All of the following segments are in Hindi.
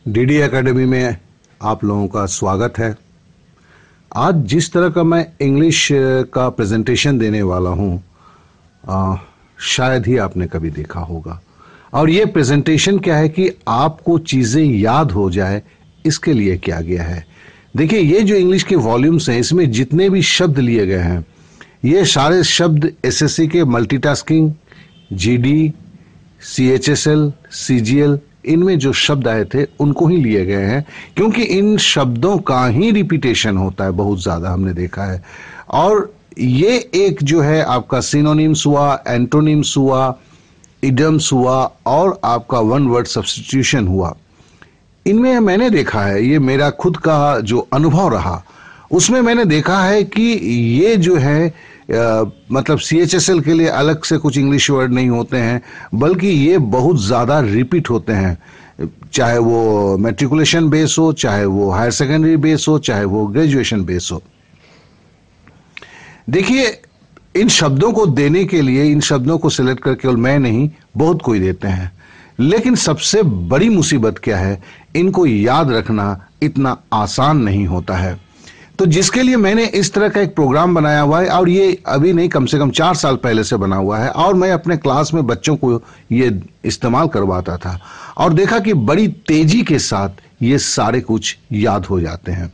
डीडी एकेडमी में आप लोगों का स्वागत है। आज जिस तरह का मैं इंग्लिश का प्रेजेंटेशन देने वाला हूँ शायद ही आपने कभी देखा होगा। और ये प्रेजेंटेशन क्या है कि आपको चीज़ें याद हो जाए, इसके लिए किया गया है। देखिए, ये जो इंग्लिश के वॉल्यूम्स हैं, इसमें जितने भी शब्द लिए गए हैं, ये सारे शब्द एसएससी के मल्टीटास्किंग, जीडी, सीएचएसएल, सीजीएल, इनमें जो शब्द आए थे उनको ही लिए गए हैं, क्योंकि इन शब्दों का ही रिपीटेशन होता है बहुत ज़्यादा, हमने देखा है। और ये एक जो है आपका सिनोनिम्स हुआ, एंटोनिम्स हुआ, इडियम्स हुआ और आपका वन वर्ड सब्स्टिट्यूशन हुआ। इनमें मैंने देखा है, ये मेरा खुद का जो अनुभव रहा, उसमें मैंने देखा है कि ये जो है मतलब सीएचएसएल के लिए अलग से कुछ इंग्लिश वर्ड नहीं होते हैं, बल्कि ये बहुत ज़्यादा रिपीट होते हैं, चाहे वो मैट्रिकुलेशन बेस हो, चाहे वो हायर सेकेंडरी बेस हो, चाहे वो ग्रेजुएशन बेस हो। देखिए, इन शब्दों को देने के लिए, इन शब्दों को सिलेक्ट करके केवल मैं नहीं, बहुत कोई देते हैं, लेकिन सबसे बड़ी मुसीबत क्या है, इनको याद रखना इतना आसान नहीं होता है। तो जिसके लिए मैंने इस तरह का एक प्रोग्राम बनाया हुआ है, और ये अभी नहीं, कम से कम 4 साल पहले से बना हुआ है, और मैं अपने क्लास में बच्चों को ये इस्तेमाल करवाता था और देखा कि बड़ी तेजी के साथ ये सारे कुछ याद हो जाते हैं।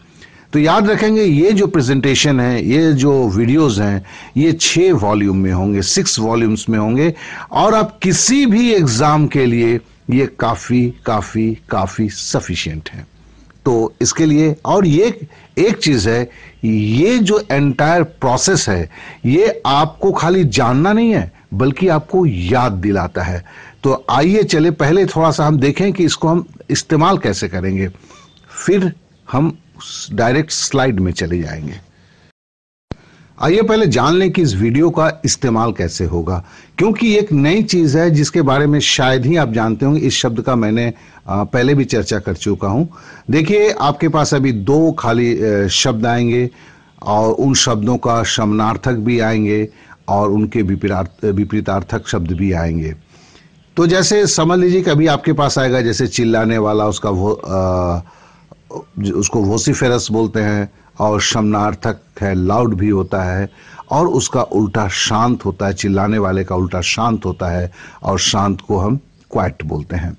तो याद रखेंगे, ये जो प्रेजेंटेशन है, ये जो वीडियोस हैं, ये 6 वॉल्यूम में होंगे, 6 वॉल्यूम्स में होंगे, और आप किसी भी एग्जाम के लिए ये काफी काफी काफी सफिशिएंट है। तो इसके लिए, और ये एक चीज है, ये जो एंटायर प्रोसेस है, ये आपको खाली जानना नहीं है, बल्कि आपको याद दिलाता है। तो आइए चले, पहले थोड़ा सा हम देखें कि इसको हम इस्तेमाल कैसे करेंगे, फिर हम डायरेक्ट स्लाइड में चले जाएंगे। आइए पहले जान लें कि इस वीडियो का इस्तेमाल कैसे होगा, क्योंकि एक नई चीज है जिसके बारे में शायद ही आप जानते होंगे। इस शब्द का मैंने पहले भी चर्चा कर चुका हूं। देखिए, आपके पास अभी 2 खाली शब्द आएंगे, और उन शब्दों का समानार्थक भी आएंगे और उनके विपरीतार्थक शब्द भी आएंगे। तो जैसे समझ लीजिए कि अभी आपके पास आएगा, जैसे चिल्लाने वाला, उसको वोसिफेरस बोलते हैं, और समानार्थक है लाउड भी होता है, और उसका उल्टा शांत होता है। चिल्लाने वाले का उल्टा शांत होता है, और शांत को हम क्वाइट बोलते हैं।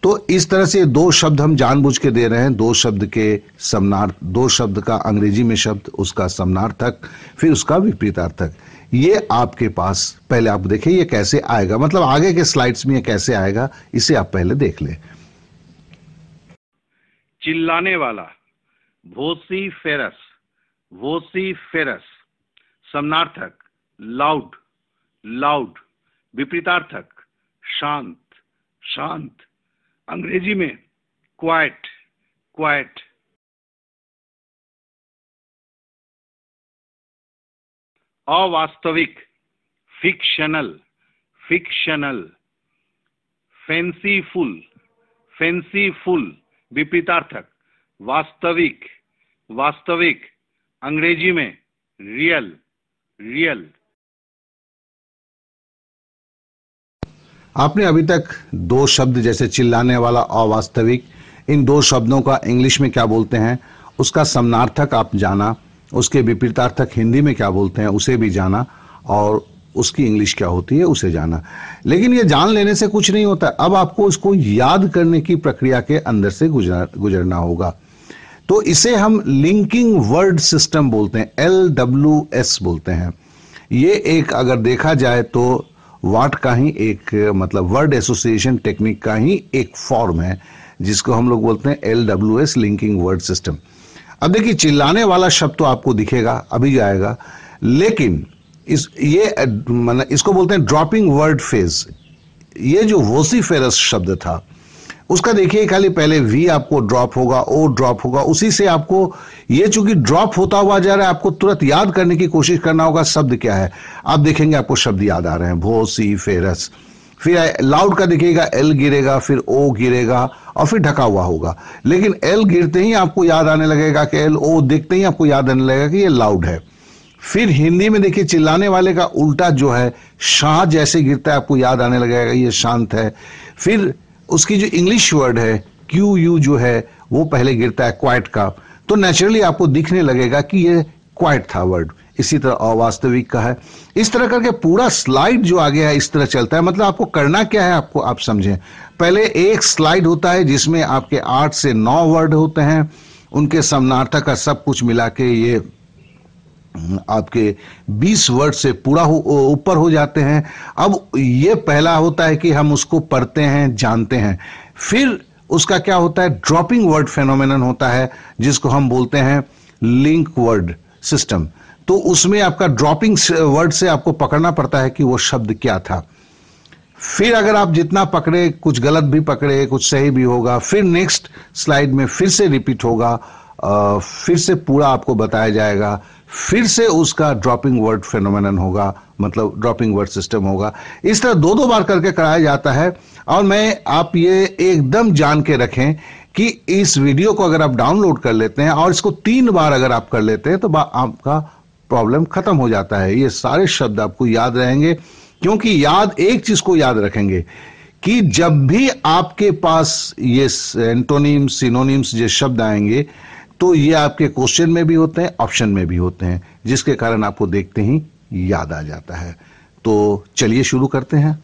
तो इस तरह से 2 शब्द हम जानबूझ के दे रहे हैं, 2 शब्द के समानार्थ, 2 शब्द का अंग्रेजी में शब्द, उसका समानार्थक, फिर उसका विपरीतार्थक। ये आपके पास पहले आप देखिए ये कैसे आएगा, मतलब आगे के स्लाइड्स में ये कैसे आएगा, इसे आप पहले देख लें। चिल्लाने वाला, वोसिफेरस, वोसिफेरस। समानार्थक, लाउड, लाउड। विपरीतार्थक, शांत, शांत। अंग्रेजी में क्वाइट, क्वाइट। अवास्तविक, फिक्शनल, फिक्शनल। Fanciful, fanciful. विपरीतार्थक, वास्तविक, वास्तविक। अंग्रेजी में रियल, रियल। आपने अभी तक 2 शब्द जैसे चिल्लाने वाला, अवास्तविक, इन 2 शब्दों का इंग्लिश में क्या बोलते हैं, उसका समानार्थक आप जाना, उसके विपरीतार्थक हिंदी में क्या बोलते हैं उसे भी जाना, और उसकी इंग्लिश क्या होती है उसे जाना। लेकिन ये जान लेने से कुछ नहीं होता, अब आपको इसको याद करने की प्रक्रिया के अंदर से गुजरना होगा। तो इसे हम लिंकिंग वर्ड सिस्टम बोलते हैं, LWS बोलते हैं। ये एक, अगर देखा जाए तो वाट का ही एक, मतलब वर्ड एसोसिएशन टेक्निक का ही एक फॉर्म है, जिसको हम लोग बोलते हैं LWS, लिंकिंग वर्ड सिस्टम। अब देखिए, चिल्लाने वाला शब्द तो आपको दिखेगा, अभी आएगा, लेकिन इसको बोलते हैं ड्रॉपिंग वर्ड फेज। ये जो वोसिफेरस शब्द था, उसका देखिए खाली पहले वी आपको ड्रॉप होगा, ओ ड्रॉप होगा, उसी से आपको ये चूंकि ड्रॉप होता हुआ जा रहा है, आपको तुरंत याद करने की कोशिश करना होगा शब्द क्या है। आप देखेंगे आपको शब्द याद आ रहे हैं, वोसिफेरस। फिर लाउड का देखिएगा, एल गिरेगा, फिर ओ गिरेगा, और फिर ढका हुआ होगा। लेकिन एल गिरते ही आपको याद आने लगेगा कि एल, ओ देखते ही आपको याद आने लगेगा कि ये लाउड है। फिर हिंदी में देखिए, चिल्लाने वाले का उल्टा जो है, शाह जैसे गिरता है, आपको याद आने लगेगा ये शांत है। फिर उसकी जो इंग्लिश वर्ड है क्यू यू जो है वो पहले गिरता है क्वाइट का, तो नेचुरली आपको दिखने लगेगा कि ये क्वाइट था वर्ड। इसी तरह अवास्तविक का है। इस तरह करके पूरा स्लाइड जो आगे है इस तरह चलता है। मतलब आपको करना क्या है, आपको आप समझें, पहले एक स्लाइड होता है जिसमें आपके 8 से 9 वर्ड होते हैं, उनके समानार्थक का सब कुछ मिला के ये आपके 20 वर्ड से पूरा ऊपर हो जाते हैं। अब ये पहला होता है कि हम उसको पढ़ते हैं, जानते हैं। फिर उसका क्या होता है, ड्रॉपिंग वर्ड फेनोमेनन होता है जिसको हम बोलते हैं लिंक वर्ड सिस्टम। तो उसमें आपका ड्रॉपिंग वर्ड से आपको पकड़ना पड़ता है कि वो शब्द क्या था। फिर अगर आप जितना पकड़े, कुछ गलत भी पकड़े, कुछ सही भी होगा, फिर नेक्स्ट स्लाइड में फिर से रिपीट होगा, फिर से पूरा आपको बताया जाएगा, फिर से उसका ड्रॉपिंग वर्ड फेनोमेनन होगा, मतलब ड्रॉपिंग वर्ड सिस्टम होगा। इस तरह 2-2 बार करके कराया जाता है। और मैं आप ये एकदम जान के रखें कि इस वीडियो को अगर आप डाउनलोड कर लेते हैं और इसको 3 बार अगर आप कर लेते हैं तो आपका प्रॉब्लम खत्म हो जाता है। ये सारे शब्द आपको याद रहेंगे, क्योंकि याद एक चीज को याद रखेंगे कि जब भी आपके पास ये एंटोनिम्स, सिनोनिम्स जो शब्द आएंगे तो ये आपके क्वेश्चन में भी होते हैं, ऑप्शन में भी होते हैं, जिसके कारण आपको देखते ही याद आ जाता है। तो चलिए शुरू करते हैं।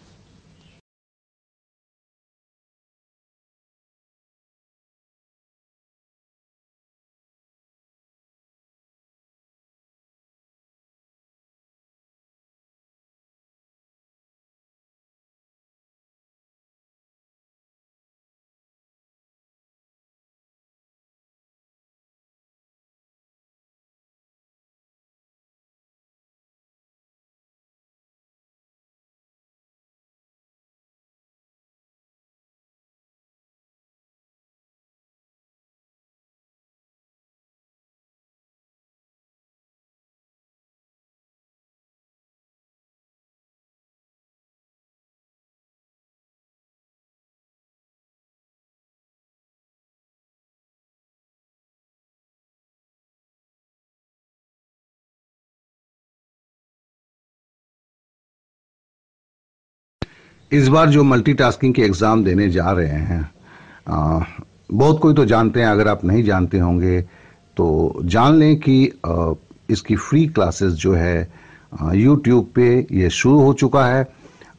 इस बार जो मल्टीटास्किंग के एग्जाम देने जा रहे हैं, बहुत कोई तो जानते हैं, अगर आप नहीं जानते होंगे तो जान लें कि इसकी फ्री क्लासेस जो है यूट्यूब पे ये शुरू हो चुका है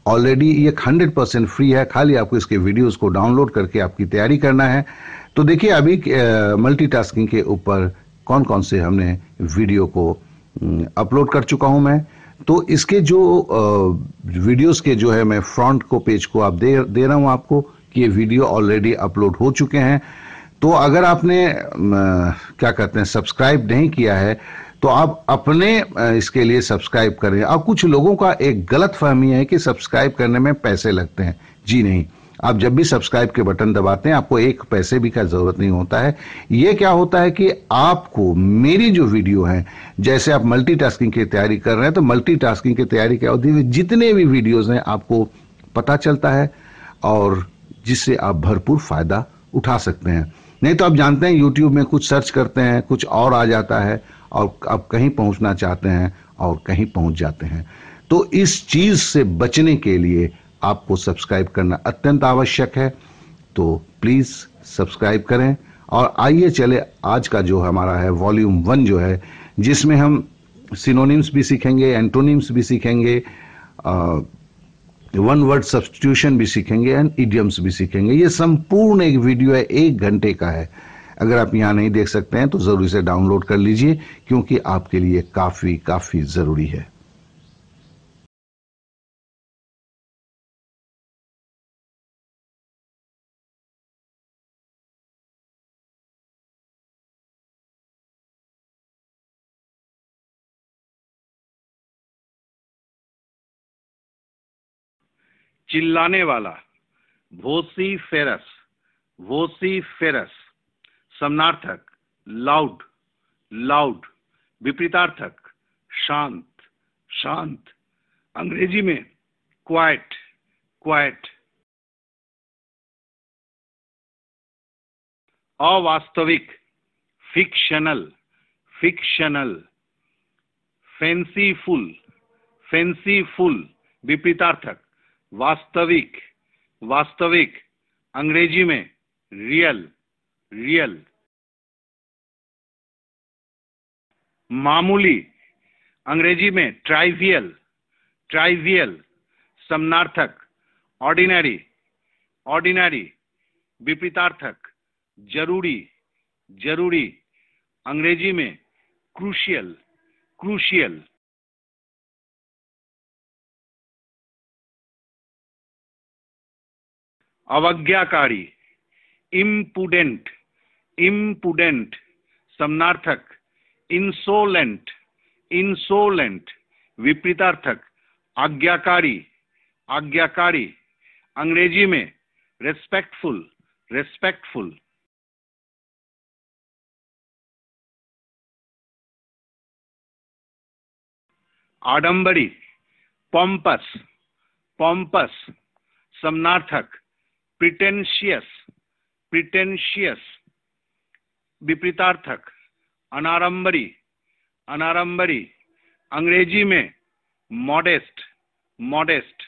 ऑलरेडी। ये 100% फ्री है, खाली आपको इसके वीडियोस को डाउनलोड करके आपकी तैयारी करना है। तो देखिए अभी मल्टीटास्किंग के ऊपर कौन कौन से हमने वीडियो को अपलोड कर चुका हूं मैं। तो इसके जो वीडियोस के जो है मैं फ्रंट को पेज को आप दे रहा हूं आपको कि ये वीडियो ऑलरेडी अपलोड हो चुके हैं। तो अगर आपने क्या कहते हैं सब्सक्राइब नहीं किया है तो आप अपने इसके लिए सब्सक्राइब करें। अब कुछ लोगों का एक गलत फहमी है कि सब्सक्राइब करने में पैसे लगते हैं। जी नहीं, आप जब भी सब्सक्राइब के बटन दबाते हैं आपको 1 पैसे भी का जरूरत नहीं होता है। ये क्या होता है कि आपको मेरी जो वीडियो है, जैसे आप मल्टीटास्किंग की तैयारी कर रहे हैं तो मल्टीटास्किंग की तैयारी की अवधि में जितने भी वीडियोस हैं आपको पता चलता है और जिससे आप भरपूर फायदा उठा सकते हैं। नहीं तो आप जानते हैं यूट्यूब में कुछ सर्च करते हैं, कुछ और आ जाता है और आप कहीं पहुंचना चाहते हैं और कहीं पहुंच जाते हैं। तो इस चीज से बचने के लिए आपको सब्सक्राइब करना अत्यंत आवश्यक है। तो प्लीज सब्सक्राइब करें। और आइए चले आज का जो हमारा है वॉल्यूम 1 जो है, जिसमें हम सिनोनिम्स भी सीखेंगे, एंटोनिम्स भी सीखेंगे, वन वर्ड सब्स्टिट्यूशन भी सीखेंगे एंड इडियम्स भी सीखेंगे। ये संपूर्ण एक वीडियो है, 1 घंटे का है। अगर आप यहां नहीं देख सकते हैं तो जरूर इसे डाउनलोड कर लीजिए, क्योंकि आपके लिए काफी जरूरी है। चिल्लाने वाला, वोसिफेरस, वोसिफेरस। समानार्थक, लाउड, लाउड। विपरीतार्थक, शांत, शांत। अंग्रेजी में क्वाइट, क्वाइट। अवास्तविक, फिक्शनल, फिक्शनल। Fanciful, fanciful. विपरीतार्थक, वास्तविक, वास्तविक। अंग्रेजी में रियल, रियल। मामूली, अंग्रेजी में ट्राइवियल, ट्राइवियल। समानार्थक ऑर्डिनरी, ऑर्डिनरी। विपरीतार्थक जरूरी, जरूरी। अंग्रेजी में क्रूशियल, क्रूशियल। अवज्ञाकारी, इम्पुडेंट, इम्पुडेंट। समानार्थक इंसोलेंट, इंसोलेंट। विपरीतार्थक आज्ञाकारी, आज्ञाकारी। अंग्रेजी में रेस्पेक्टफुल, रेस्पेक्टफुल। आडंबरी, पॉम्पस, पॉम्पस। समानार्थक प्रिटेंशियस, प्रिटेंशियस। विपरीतार्थक अनारंबरी, अनारंबरी। अंग्रेजी में मॉडेस्ट, मॉडेस्ट।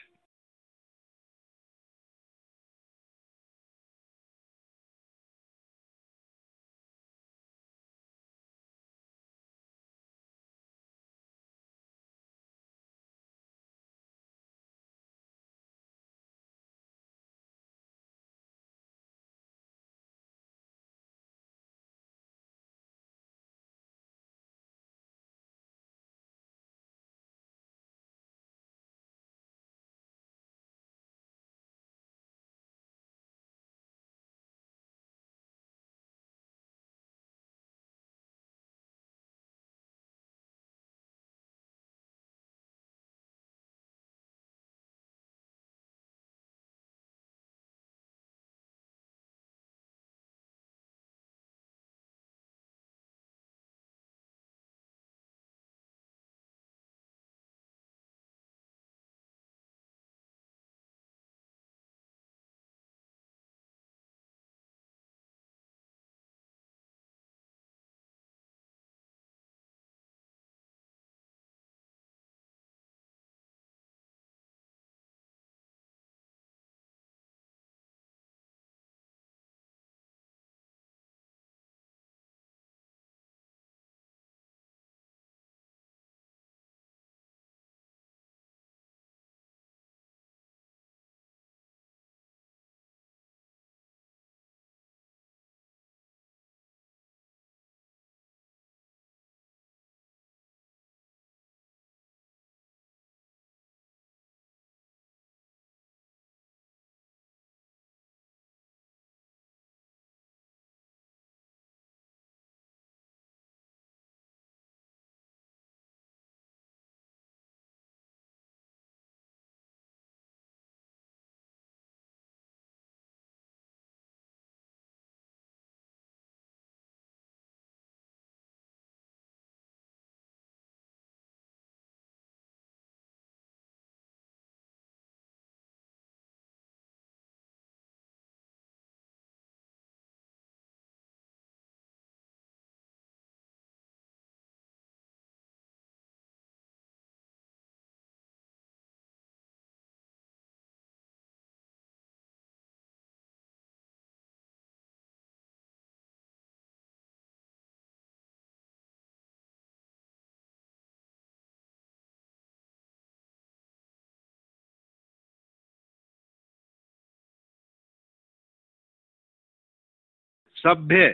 सभ्य,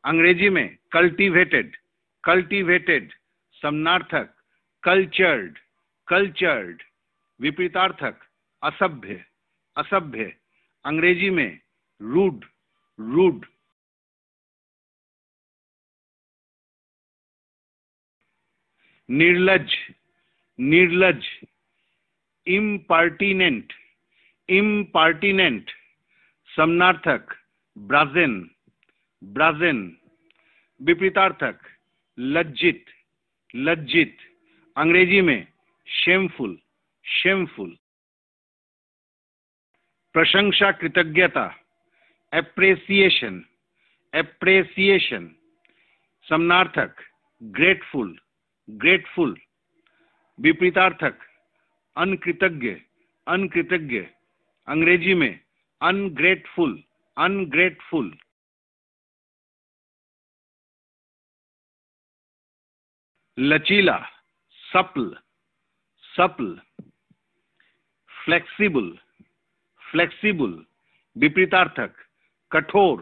अंग्रेजी में कल्टीवेटेड, कल्टीवेटेड। समानार्थक कल्चर्ड, कल्चर्ड। विपरीतार्थक असभ्य, असभ्य। अंग्रेजी में रूड, रूड। निर्लज, निर्लज। Impertinent, impertinent. समानार्थक ब्राज़ेन, ब्राज़ेन। विपरीतार्थक लज्जित, लज्जित। अंग्रेजी में शेमफुल, शेमफुल। प्रशंसा, कृतज्ञता, एप्रिसिएशन, एप्रिसिएशन। समानार्थक ग्रेटफुल, ग्रेटफुल। विपरीतार्थक अनकृतज्ञ, अनकृतज्ञ। अंग्रेजी में अनग्रेटफुल, ungrateful, लचीला, supple, supple, flexible, flexible, विपरीतार्थक, कठोर,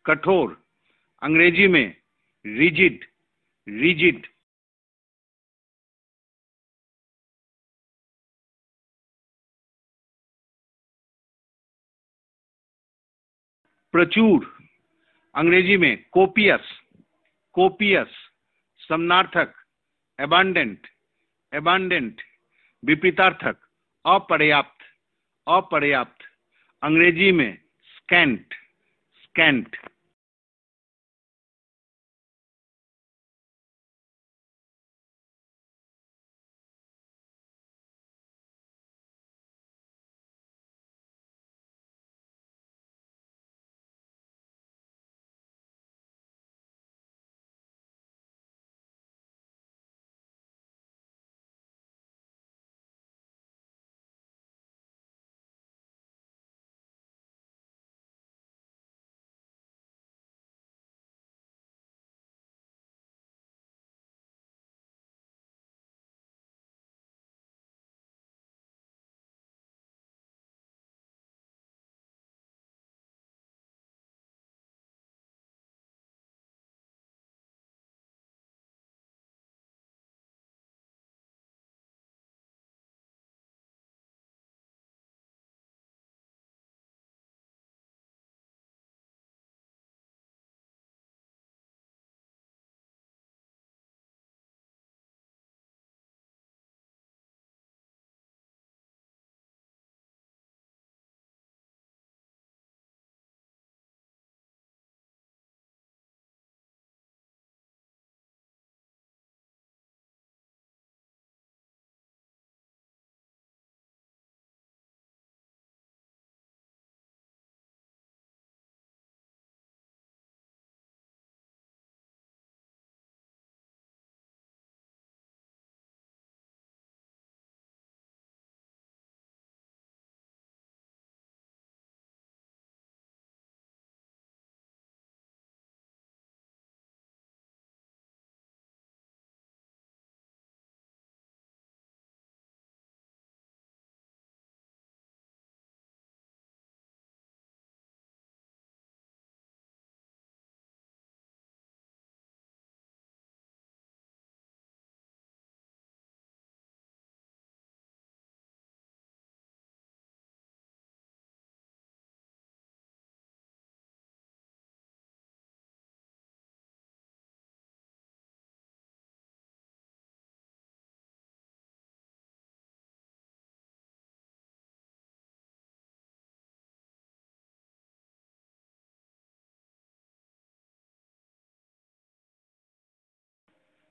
कठोर, अंग्रेजी में rigid, rigid, प्रचुर, अंग्रेजी में copious, copious, समनार्थक abundant, abundant, विपरीतार्थक अपर्याप्त, अपर्याप्त, अंग्रेजी में scant, scant,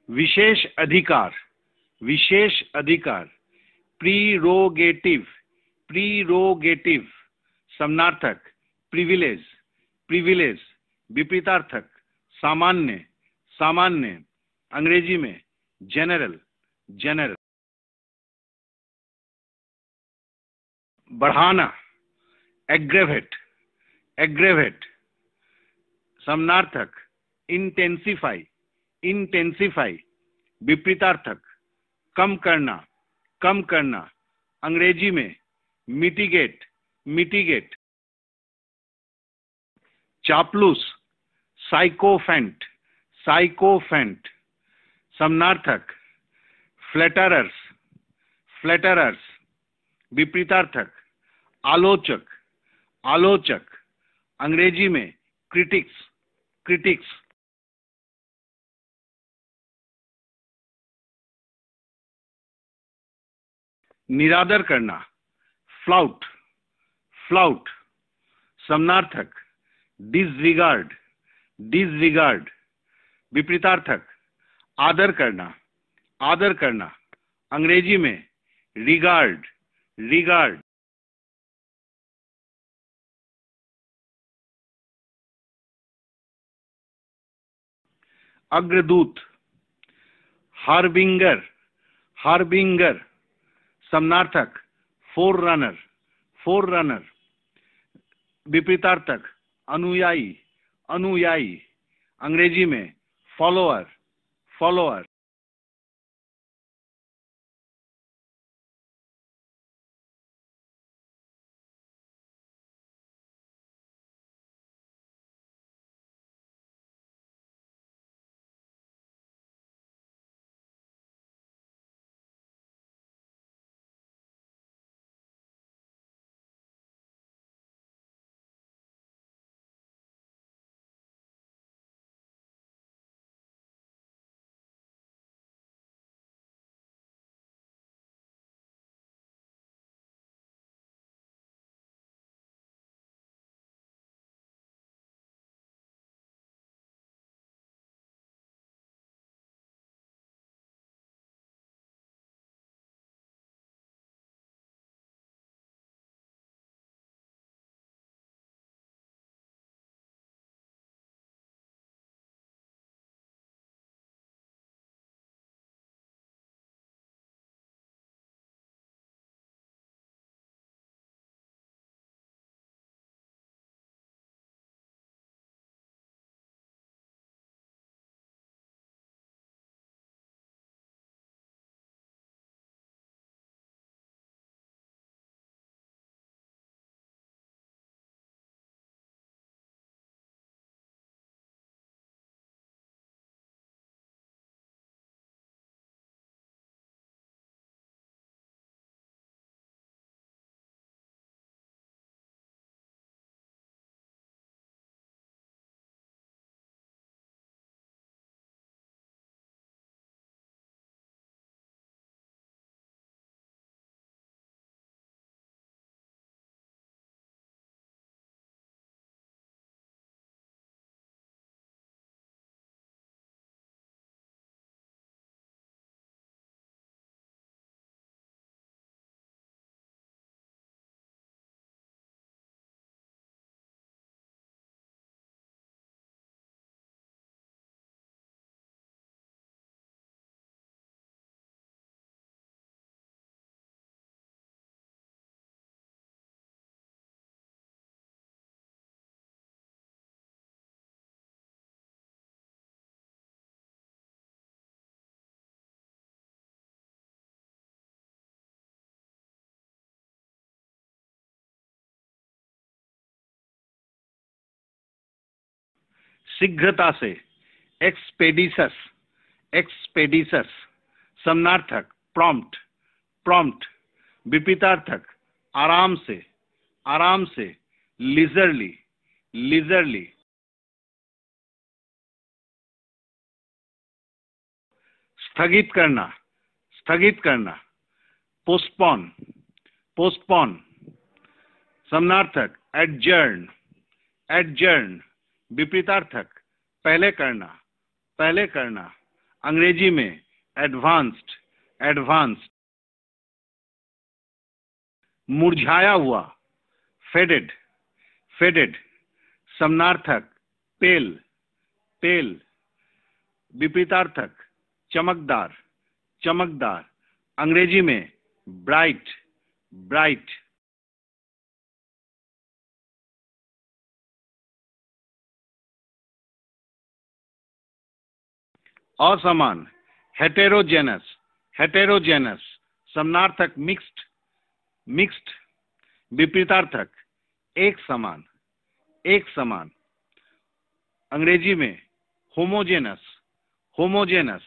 विशेष अधिकार, विशेष अधिकार, प्रीरोगेटिव, प्रीरोगेटिव, समनार्थक प्रिविलेज, प्रिविलेज, विपरीतार्थक सामान्य, सामान्य, अंग्रेजी में जनरल, जनरल, बढ़ाना, एग्रेवेट, एग्रेवेट, समनार्थक इंटेंसिफाई, इंटेंसिफाई, विपरीतार्थक कम करना, कम करना, अंग्रेजी में मिटिगेट, मिटिगेट, चापलूस, साइकोफेंट, साइकोफेंट, समनार्थक फ्लैटरर्स, फ्लैटरर्स, विपरीतार्थक आलोचक, आलोचक, अंग्रेजी में क्रिटिक्स, क्रिटिक्स, निरादर करना, फ्लाउट, फ्लाउट, समनार्थक डिसरिगार्ड, डिसरिगार्ड, विपरीतार्थक आदर करना, आदर करना, अंग्रेजी में रिगार्ड, रिगार्ड, अग्रदूत, हार्बिंगर, हार्बिंगर, समनार्थक फोर रनर, फोर रनर, विपरीतार्थक अनुयायी, अनुयायी, अंग्रेजी में फॉलोअर, फॉलोअर। शीघ्रता से, एक्सपेडिशस, एक्सपेडिशस। समानार्थक प्रॉम्प्ट, प्रॉम्प्ट। विपरीतार्थक आराम से, आराम से, लीजरली, लीजरली। स्थगित करना, स्थगित करना, पोस्टपोन, पोस्टपोन। समानार्थक एडजर्न, एडजर्न। विपरीतार्थक पहले करना, पहले करना। अंग्रेजी में एडवांस्ड, एडवांस्ड। मुरझाया हुआ, फेडेड, फेडेड। समानार्थक पेल, पेल। विपरीतार्थक चमकदार, चमकदार। अंग्रेजी में ब्राइट, ब्राइट। असमान, हेटेरोजेनस, हेटेरोजेनस। समानार्थक मिक्स्ड, मिक्स्ड। विपरीतार्थक एक समान, एक समान। अंग्रेजी में होमोजेनस, होमोजेनस।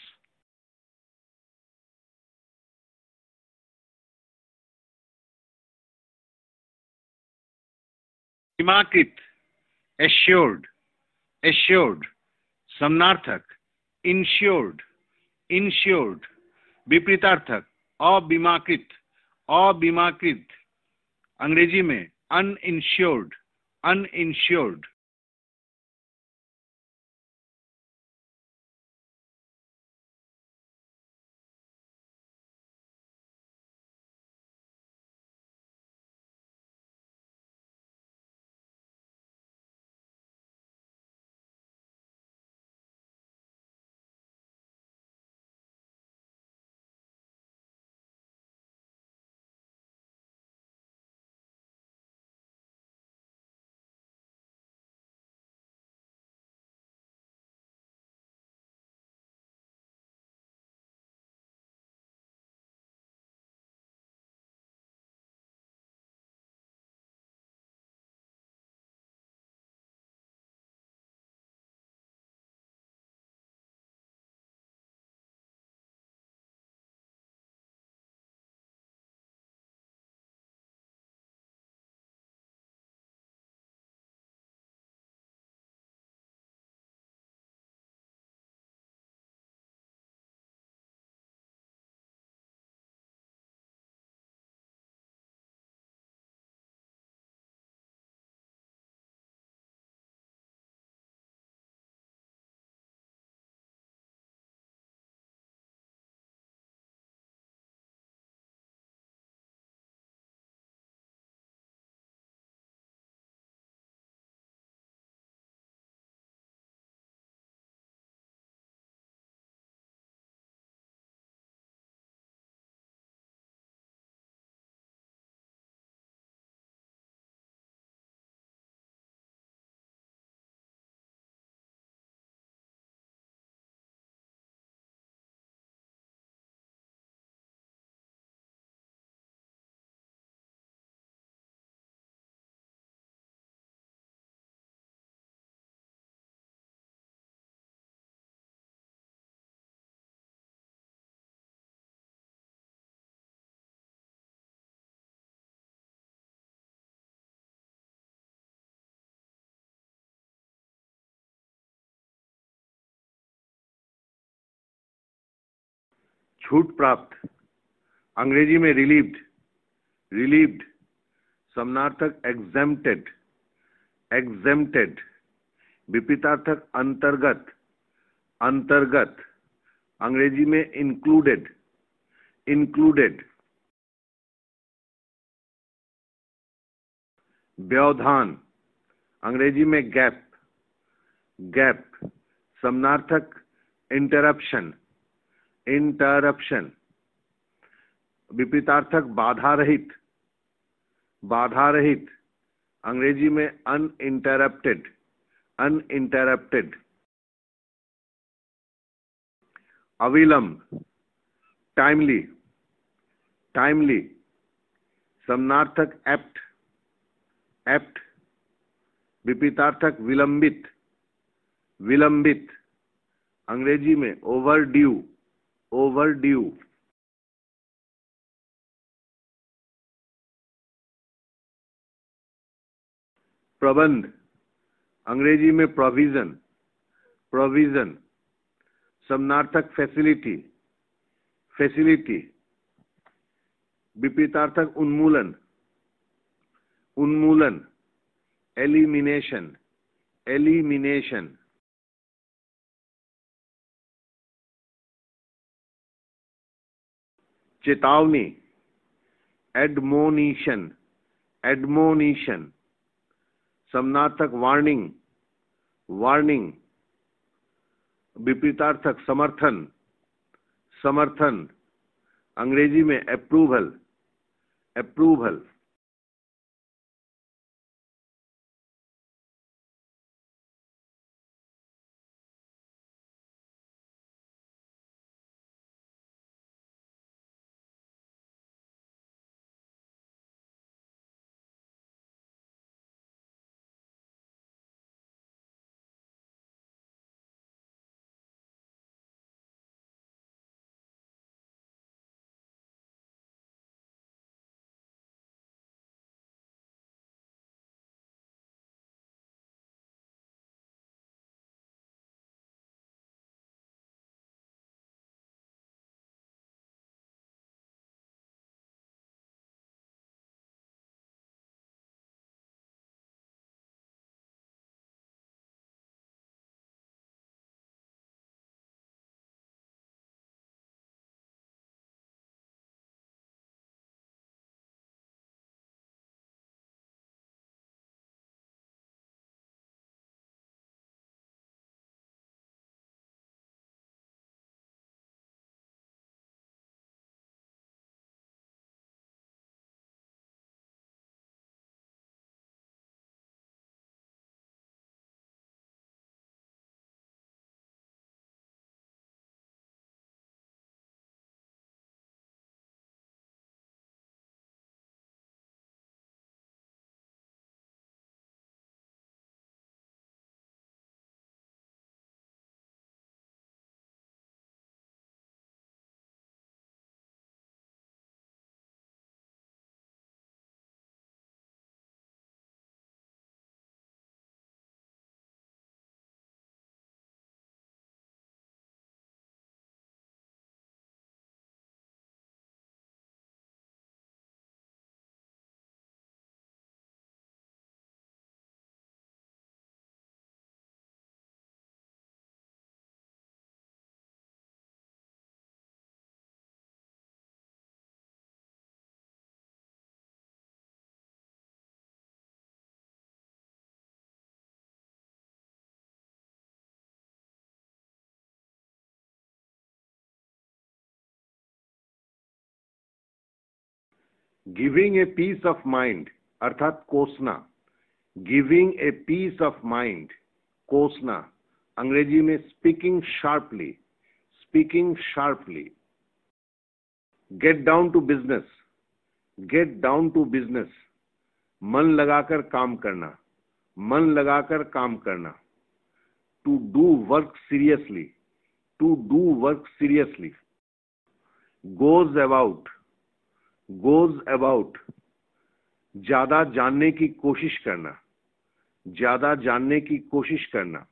बीमाकृत, एश्योर्ड, एश्योर्ड। समानार्थक इंश्योर्ड, इंश्योर्ड। विपरीतार्थक अबीमाकृत, अबीमाकृत। अंग्रेजी में अनइंश्योर्ड, अनइंश्योर्ड। छूट प्राप्त, अंग्रेजी में रिलीव्ड, रिलीव्ड, समानार्थक एग्जेम्प्टेड, एग्जेम्प्टेड, विपरीतार्थक अंतर्गत, अंतर्गत, अंग्रेजी में इंक्लूडेड, इंक्लूडेड, व्यवधान, अंग्रेजी में गैप, गैप, समानार्थक इंटरप्शन, इंटरप्शन, विपरीतार्थक बाधा रहित, बाधा रहित, अंग्रेजी में अनइंटरप्टेड, अनइंटरप्टेड, अविलंब, टाइमली, टाइमली, समानार्थक एप्ट, एप्ट, विपरीतार्थक विलंबित, विलंबित, अंग्रेजी में ओवरड्यू, ओवरड्यू, प्रबंध, अंग्रेजी में प्रोविजन, प्रोविजन, समानार्थक फैसिलिटी, फैसिलिटी, विपरीतार्थक उन्मूलन, उन्मूलन, एलिमिनेशन, एलिमिनेशन, चेतावनी, एडमोनिशन, एडमोनिशन, समानार्थक वार्निंग, वार्निंग, विपरीतार्थक समर्थन, समर्थन, अंग्रेजी में approval, approval, giving a piece of mind अर्थात कोसना, giving a piece of mind, कोसना, अंग्रेजी में speaking sharply, speaking sharply, get down to business, get down to business, मन लगाकर काम करना, मन लगाकर काम करना, to do work seriously, to do work seriously, goes about, goes about, ज्यादा जानने की कोशिश करना, ज्यादा जानने की कोशिश करना,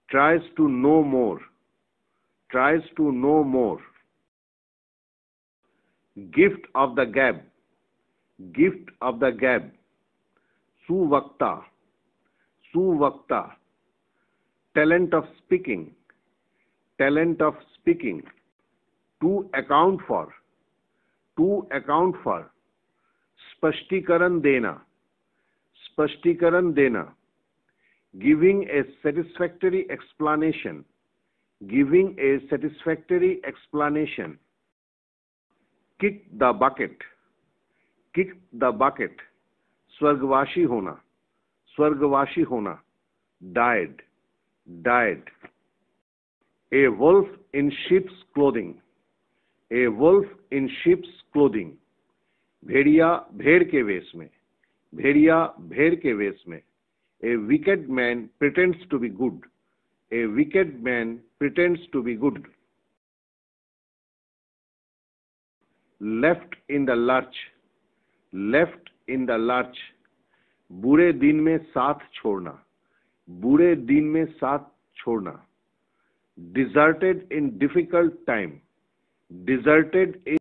tries to know more, tries to know more, gift of the gab, gift of the gab, सुवक्ता, सुवक्ता, talent of speaking, talent of speaking, to account for, to account for, स्पष्टीकरण देना, स्पष्टीकरण देना, giving a satisfactory explanation, giving a satisfactory explanation, kick the bucket, kick the bucket, स्वर्गवासी होना, स्वर्गवासी होना, died, died, a wolf in sheep's clothing, a wolf in sheep's clothing, भेड़िया भेड़ के वेश में, भेड़िया भेड़ के वेश में, a wicked man pretends to be good, a wicked man pretends to be good, left in the lurch, left in the lurch, बुरे दिन में साथ छोड़ना, बुरे दिन में साथ छोड़ना, deserted in difficult time, deserted in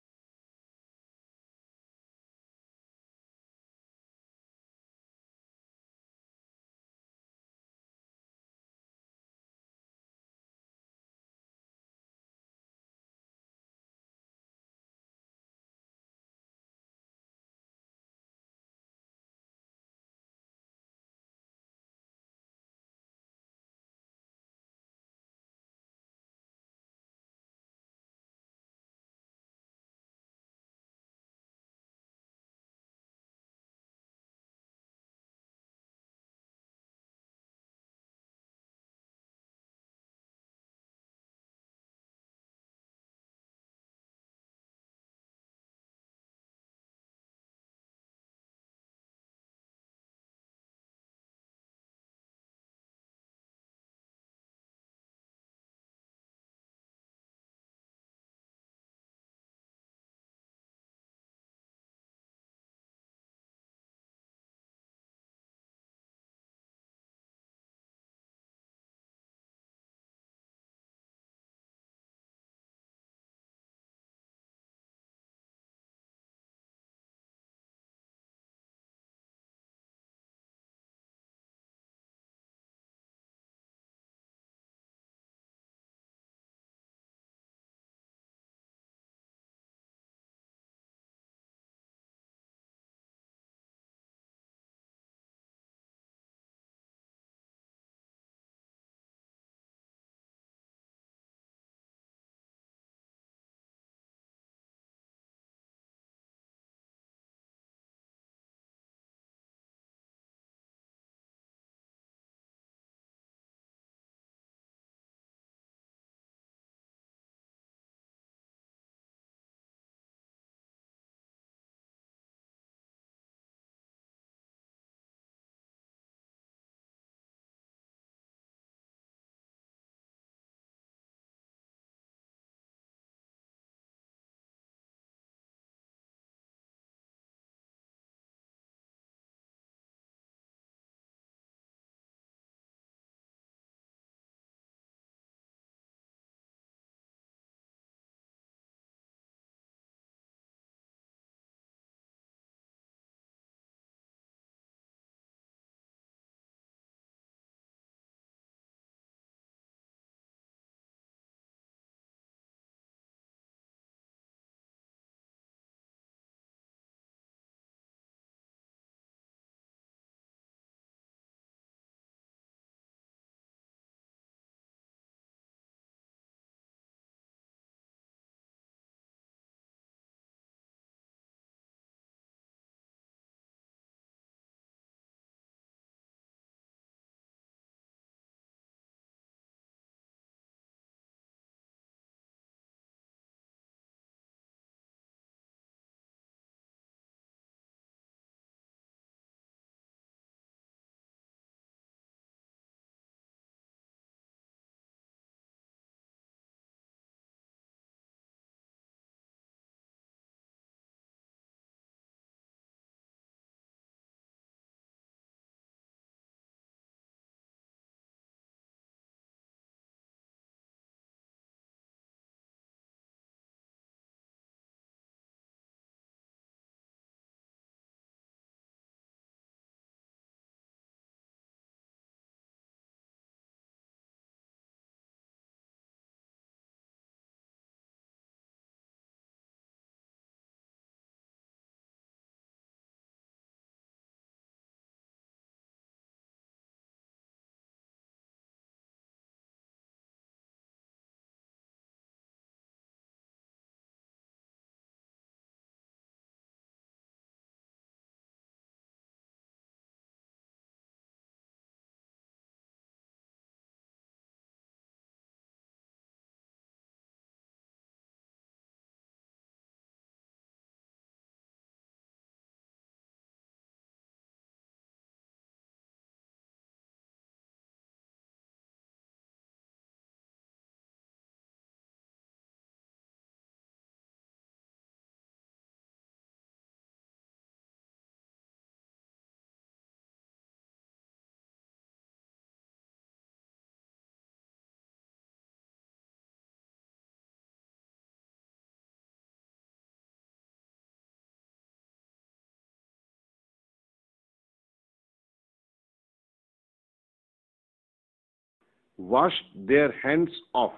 washed their hands off,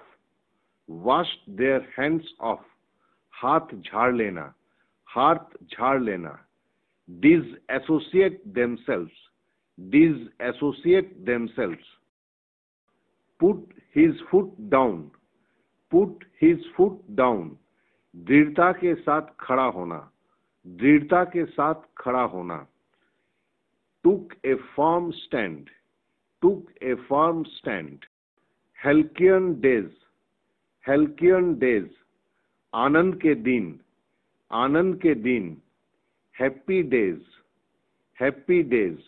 washed their hands off, हाथ झाड़ लेना, हाथ झाड़ लेना, disassociate themselves, disassociate themselves, put his foot down, put his foot down, दृढ़ता के साथ खड़ा होना, दृढ़ता के साथ खड़ा होना, took a firm stand, took a firm stand, Halcyon days, Halcyon days, आनंद के दिन, आनंद के दिन, happy days, happy days,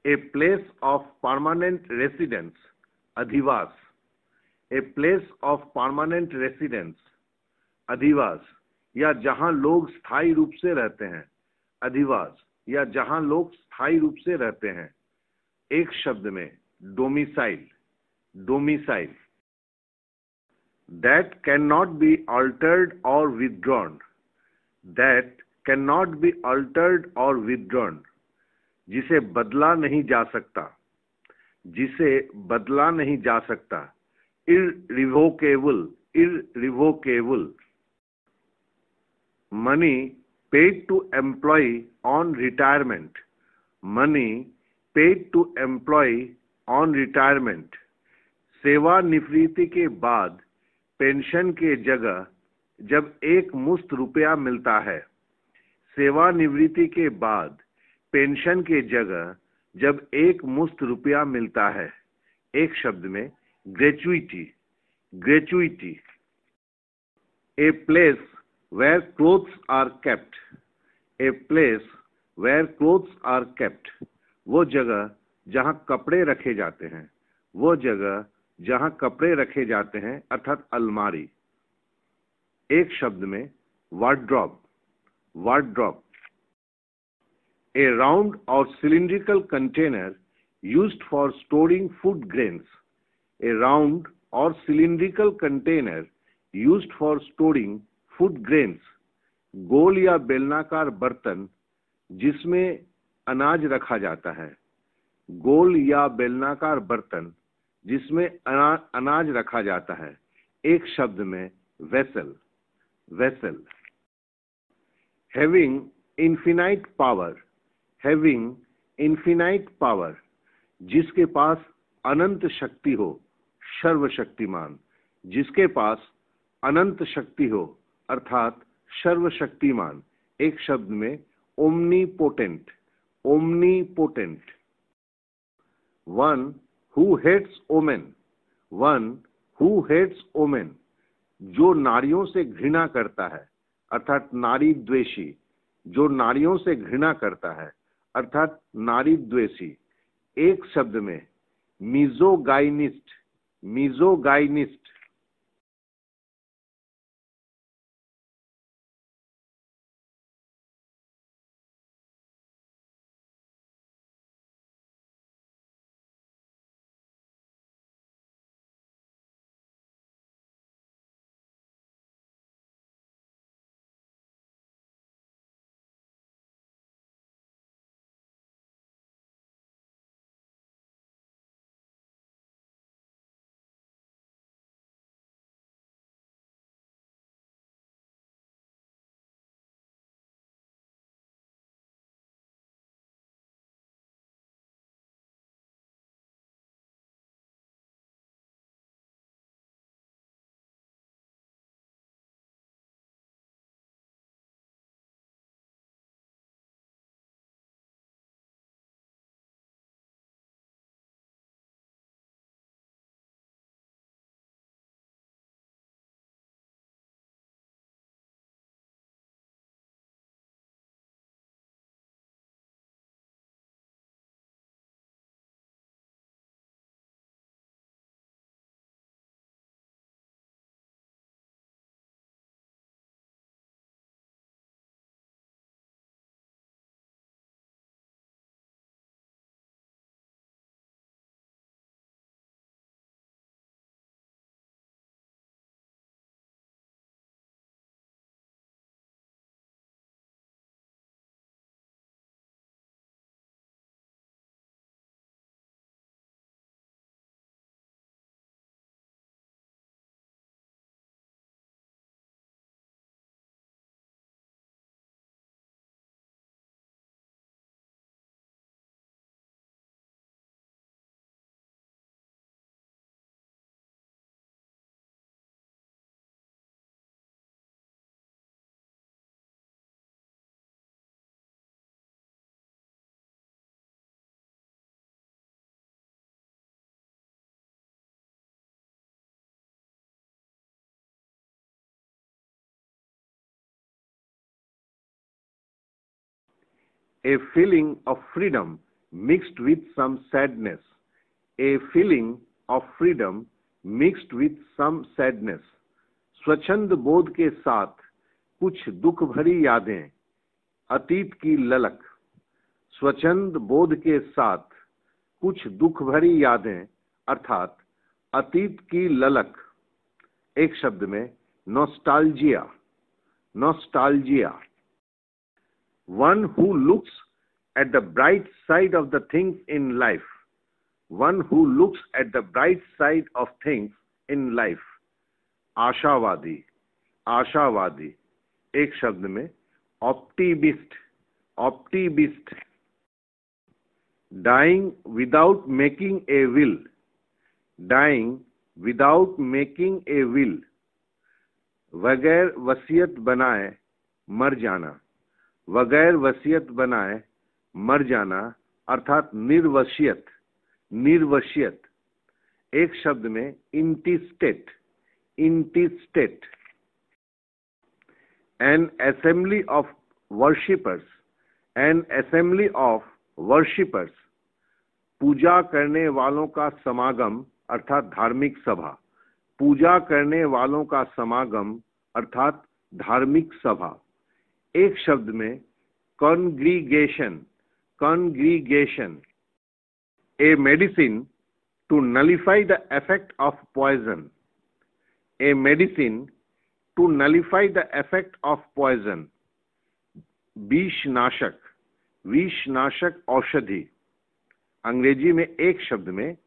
a place of permanent residence, अधिवास, a place of permanent residence, अधिवास, या जहां लोग स्थायी रूप से रहते हैं, अधिवास, या जहां लोग स्थायी रूप से रहते हैं, एक शब्द में domicile, domicile, that cannot be altered or withdrawn, that cannot be altered or withdrawn, जिसे बदला नहीं जा सकता, जिसे बदला नहीं जा सकता, irrevocable, irrevocable, money paid to employee on retirement, money paid to employee on retirement, सेवानिवृत्ति के बाद पेंशन के जगह जब एक मुश्त रुपया मिलता है, सेवानिवृत्ति के बाद पेंशन के जगह जब एक मुश्त रुपया मिलता है, एक शब्द में gratuity, gratuity, a place where clothes are kept, a place where clothes are kept, वो जगह जहां कपड़े रखे जाते हैं, वो जगह जहां कपड़े रखे जाते हैं, अर्थात अलमारी, एक शब्द में wardrobe, wardrobe, a round or cylindrical container used for storing food grains, a round or cylindrical container used for storing food grains, गोल या बेलनाकार बर्तन जिसमें अनाज रखा जाता है, गोल या बेलनाकार बर्तन जिसमें अनाज रखा जाता है, एक शब्द में vessel, vessel, having infinite power, having infinite power, जिसके पास अनंत शक्ति हो, सर्वशक्तिमान, जिसके पास अनंत शक्ति हो, अर्थात सर्वशक्तिमान, एक शब्द में omnipotent, omnipotent, one who hates women, one who hates women, जो नारियों से घृणा करता है, अर्थात नारी द्वेषी, जो नारियों से घृणा करता है, अर्थात नारी द्वेषी, एक शब्द में मिजोगाइनिस्ट, मिजोगाइनिस्ट, A feeling of freedom mixed with some sadness. A feeling of freedom mixed with some sadness. स्वच्छंद बोध के साथ कुछ दुख भरी यादें, अतीत की ललक. स्वच्छंद बोध के साथ कुछ दुख भरी यादें अर्थात अतीत की ललक. एक शब्द में nostalgia. Nostalgia. One who looks at the bright side of the things in life. One who looks at the bright side of things in life. आशावादी. आशावादी. एक शब्द में optimist. Optimist. Dying without making a will. Dying without making a will. बगैर वसीयत बनाए मर जाना. बगैर वसीयत बनाए मर जाना अर्थात निर्वसियत. निर्वसियत. एक शब्द में इंटिस्टेट. इंटिस्टेट. An assembly of worshippers. An assembly of worshippers. पूजा करने वालों का समागम अर्थात धार्मिक सभा. पूजा करने वालों का समागम अर्थात धार्मिक सभा. एक शब्द में congregation. Congregation. A medicine to nullify the effect of poison. A medicine to nullify the effect of poison. विषनाशक. विषनाशक औषधि. अंग्रेजी में एक शब्द में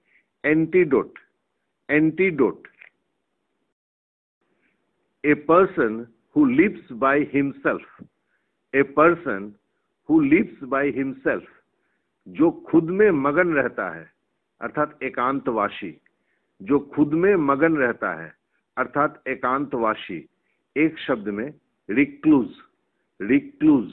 antidote. Antidote. A person who lives by himself. A person who lives by himself. जो खुद में मगन रहता है अर्थात एकांतवासी. जो खुद में मगन रहता है अर्थात एकांतवासी. एक शब्द में रिक्लूज. रिक्लूज.